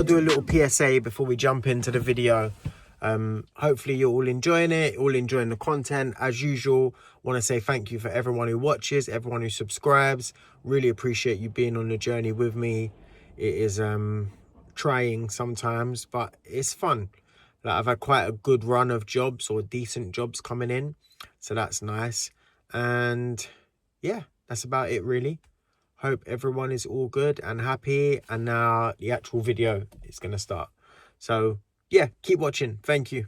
I'll do a little PSA before we jump into the video. Hopefully you're all enjoying it, all enjoying the content. As usual, want to say thank you for everyone who watches, everyone who subscribes. Really appreciate you being on the journey with me. It is trying sometimes, but it's fun. Like, I've had quite a good run of jobs, or decent jobs coming in, so that's nice. And yeah, that's about it really. Hope everyone is all good and happy, and now the actual video is going to start. So yeah, keep watching. Thank you.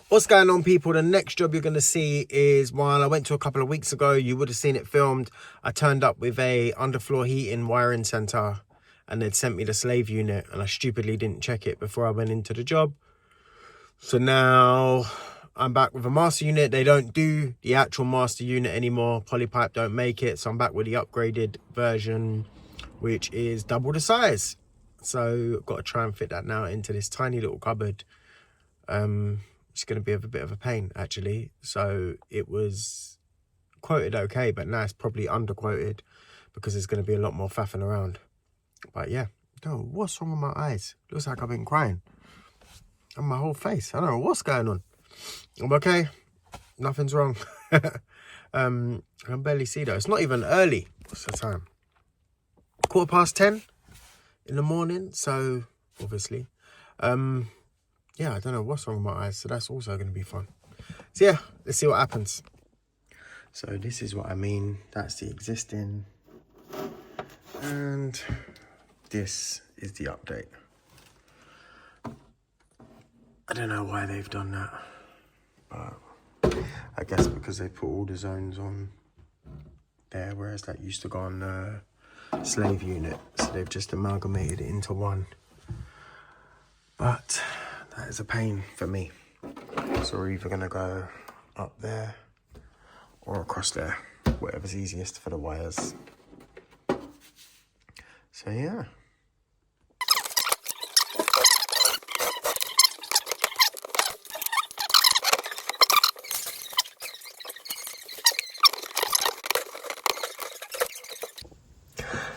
What's going on, people? The next job you're going to see is one I went to a couple of weeks ago. You would have seen it filmed. I turned up with a underfloor heating wiring center, and they'd sent me the slave unit, and I stupidly didn't check it before I went into the job. So now I'm back with a master unit. They don't do the actual master unit anymore. Polypipe don't make it. So I'm back with the upgraded version, which is double the size. So I've got to try and fit that now into this tiny little cupboard. It's going to be a bit of a pain, actually. So it was quoted okay, but now it's probably underquoted because there's going to be a lot more faffing around. But yeah, no, what's wrong with my eyes? Looks like I've been crying. And my whole face. I don't know what's going on. I'm okay. Nothing's wrong. I can barely see though. It's not even early. What's the time? 10:15 in the morning. So obviously, yeah, I don't know what's wrong with my eyes. So that's also going to be fun. So yeah, let's see what happens. So this is what I mean. That's the existing. And this is the update. I don't know why they've done that, but I guess because they put all the zones on there, whereas that used to go on the slave unit. So they've just amalgamated it into one. But that is a pain for me. So we're either going to go up there or across there, whatever's easiest for the wires. So yeah.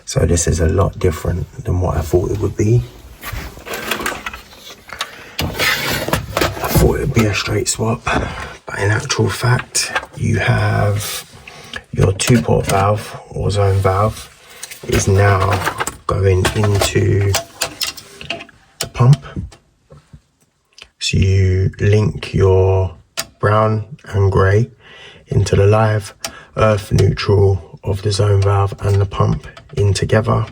So this is a lot different than what I thought it would be. I thought it would be a straight swap, but in actual fact, you have your 2-port valve or zone valve is now going into the pump. So you link your brown and grey into the live, earth neutral of the zone valve and the pump in together.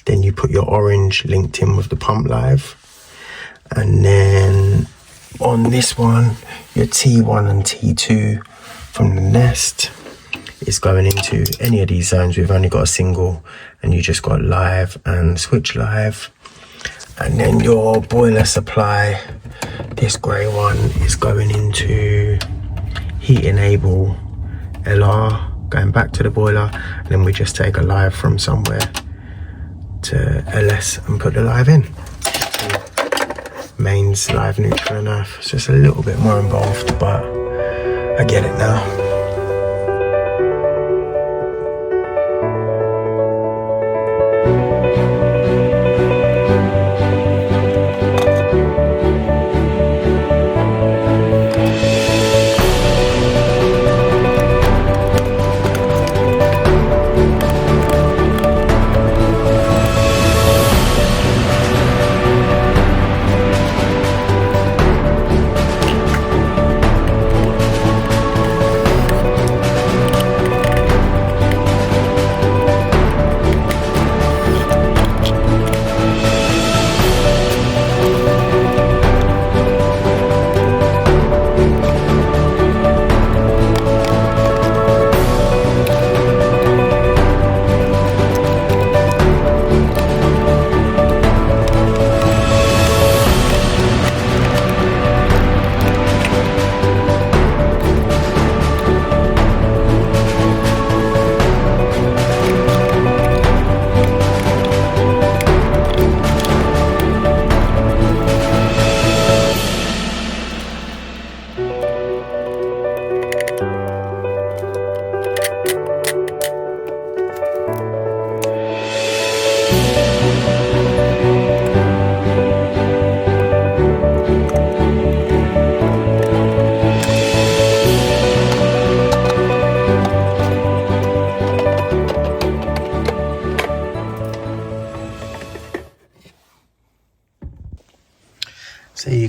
Then you put your orange linked in with the pump live, and then on this one your T1 and T2 from the nest is going into any of these zones. We've only got a single, and you just got live and switch live. And then your boiler supply, this grey one, is going into heat enable LR, going back to the boiler, and then we just take a live from somewhere to LS and put the live in. Mains, live, neutral and earth. It's just a little bit more involved, but I get it now.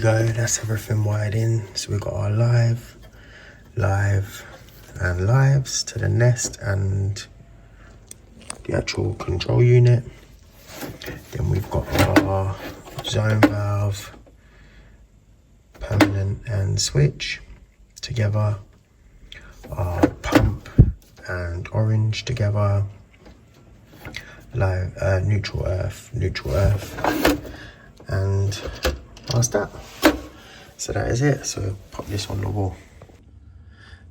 go, that's everything wired in. So we've got our live, and lives to the Nest and the actual control unit. Then we've got our zone valve, permanent and switch together, our pump and orange together, live, neutral earth, and that's that. So that is it. So pop this on the wall.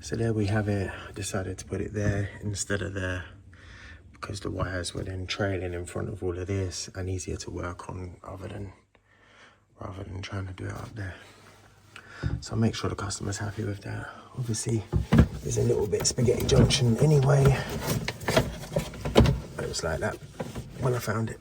So there we have it. I decided to put it there instead of there because the wires were then trailing in front of all of this and easier to work on rather than trying to do it up there. So I'll make sure the customer's happy with that. Obviously, there's a little bit spaghetti junction anyway. But it was like that when I found it.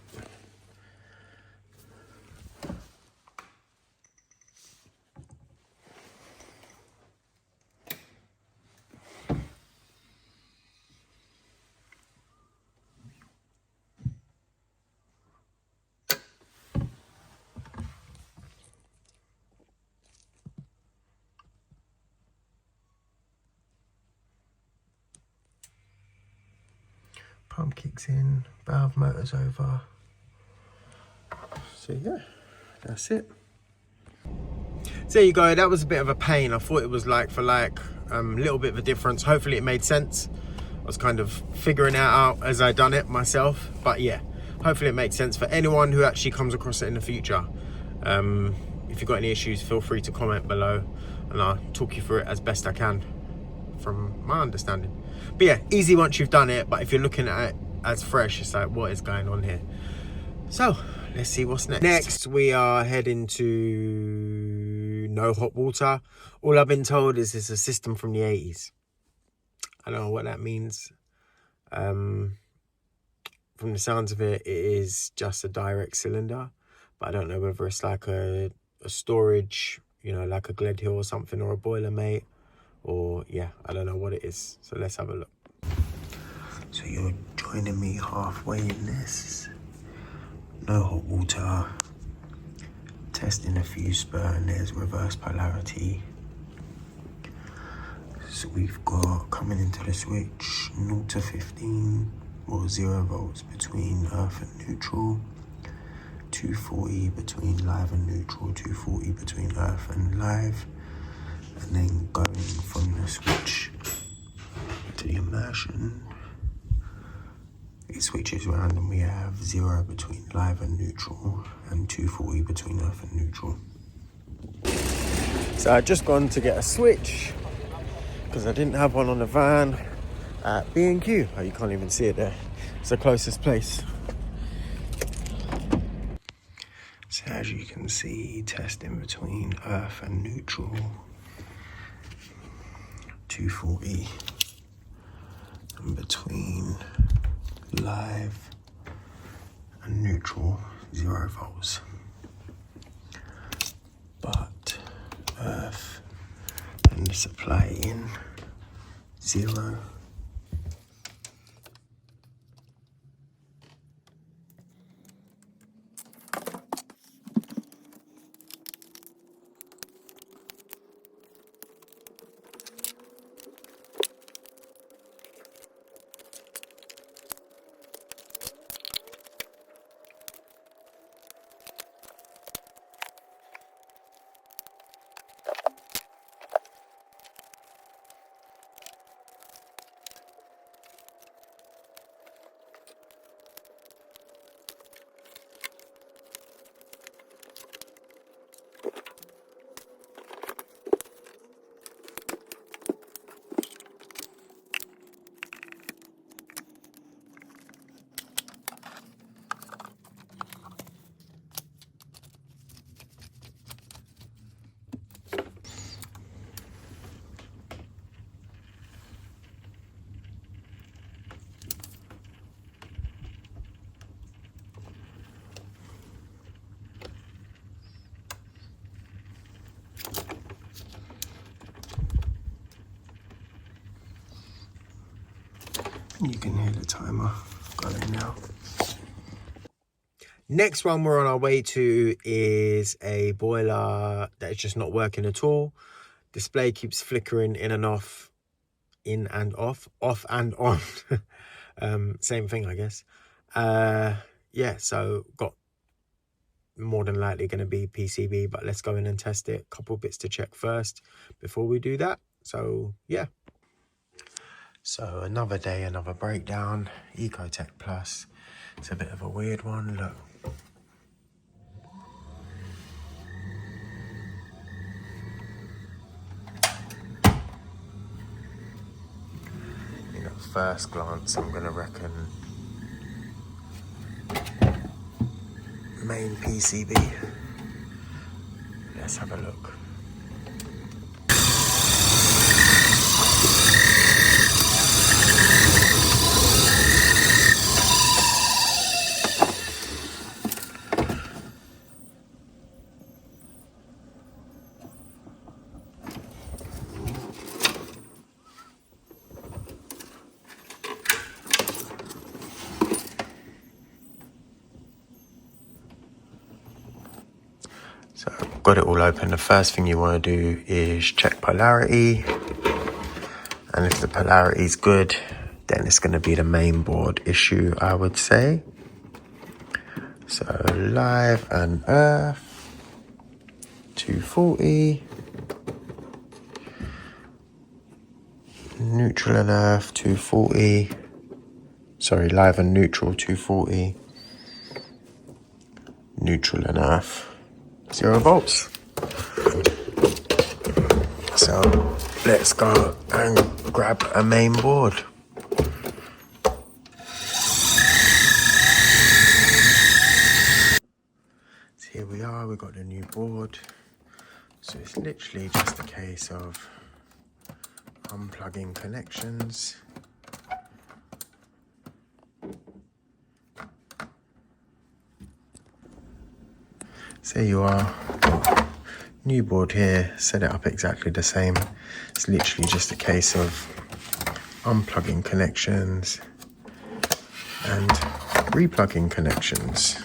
Pump kicks in, valve motor's over. So yeah, that's it. So there you go, that was a bit of a pain. I thought it was like for like a little bit of a difference. Hopefully it made sense. I was kind of figuring it out as I done it myself. But yeah, hopefully it makes sense for anyone who actually comes across it in the future. If you've got any issues, feel free to comment below and I'll talk you through it as best I can from my understanding. But yeah, easy once you've done it, but if you're looking at it as fresh, it's like, what is going on here? So let's see what's next. Next, we are heading to no hot water. All I've been told is it's a system from the 80s. I don't know what that means. From the sounds of it, it is just a direct cylinder, but I don't know whether it's like a storage, you know, like a Gled Hill or something, or a Boilermate. Or yeah, I don't know what it is. So let's have a look. So you're joining me halfway in this. No hot water. Testing a fuse spur and there's reverse polarity. So we've got coming into the switch 0 to 15 or 0 volts between earth and neutral. 240 between live and neutral. 240 between earth and live. And then going from the switch to the immersion, it switches around and we have 0 between live and neutral and 240 between earth and neutral. So I've just gone to get a switch because I didn't have one on the van at B&Q. Oh, you can't even see it there. It's the closest place. So as you can see, testing between earth and neutral. 240 and between live and neutral 0 volts, but earth and the supply in 0. You can hear the timer going now. Next one we're on our way to is a boiler that is just not working at all. Display keeps flickering in and off, in and off and on. Same thing, I guess. Yeah, so got more than likely going to be PCB, but let's go in and test it. Couple bits to check first before we do that. So yeah. So another day, another breakdown. Ecotech Plus. It's a bit of a weird one. Look. You know, first glance, I'm gonna reckon main PCB. Let's have a look. So I've got it all open. The first thing you want to do is check polarity. And if the polarity is good, then it's going to be the main board issue, I would say. So live and earth, 240. Neutral and earth, 240. Sorry, live and neutral, 240. Neutral and earth, 0 volts. So let's go and grab a main board. So here we are, we've got the new board. So it's literally just a case of unplugging connections. So there you are. New board here, set it up exactly the same. It's literally just a case of unplugging connections and replugging connections.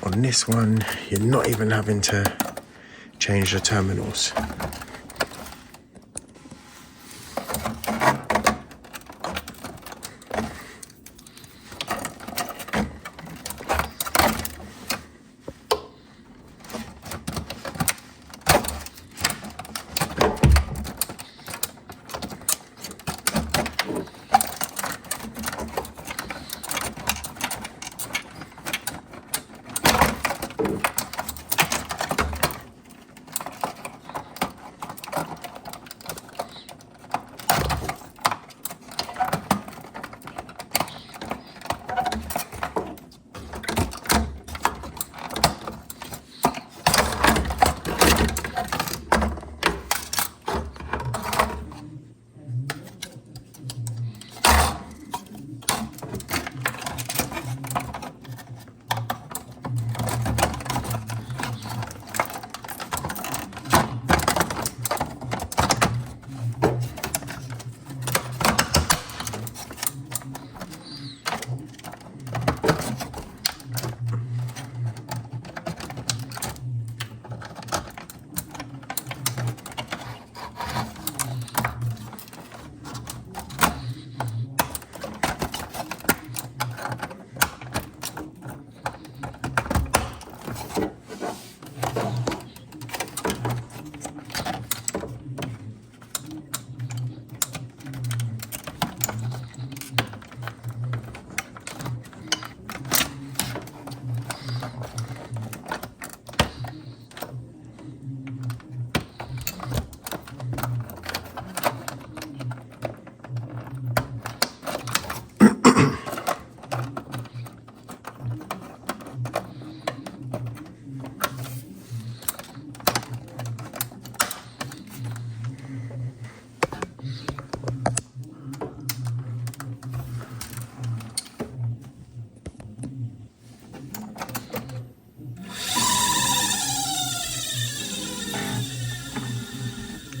On this one, you're not even having to change the terminals.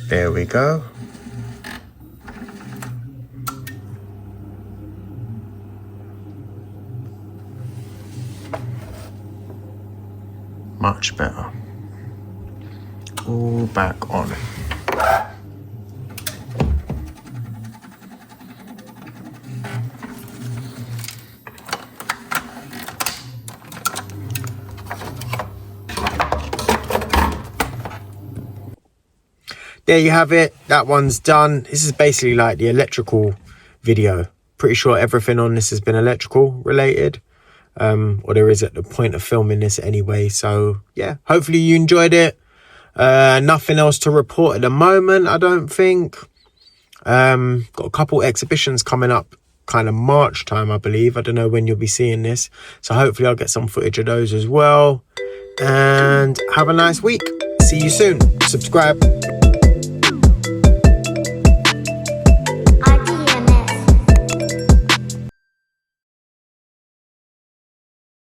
There we go. Much better. All back on. There you have it. That one's done. This is basically like the electrical video. Pretty sure everything on this has been electrical related. Or there is at the point of filming this anyway. So yeah, hopefully you enjoyed it. Nothing else to report at the moment, I don't think. Got a couple exhibitions coming up kind of March time, I believe. I don't know when you'll be seeing this. So hopefully I'll get some footage of those as well. And have a nice week. See you soon. Subscribe.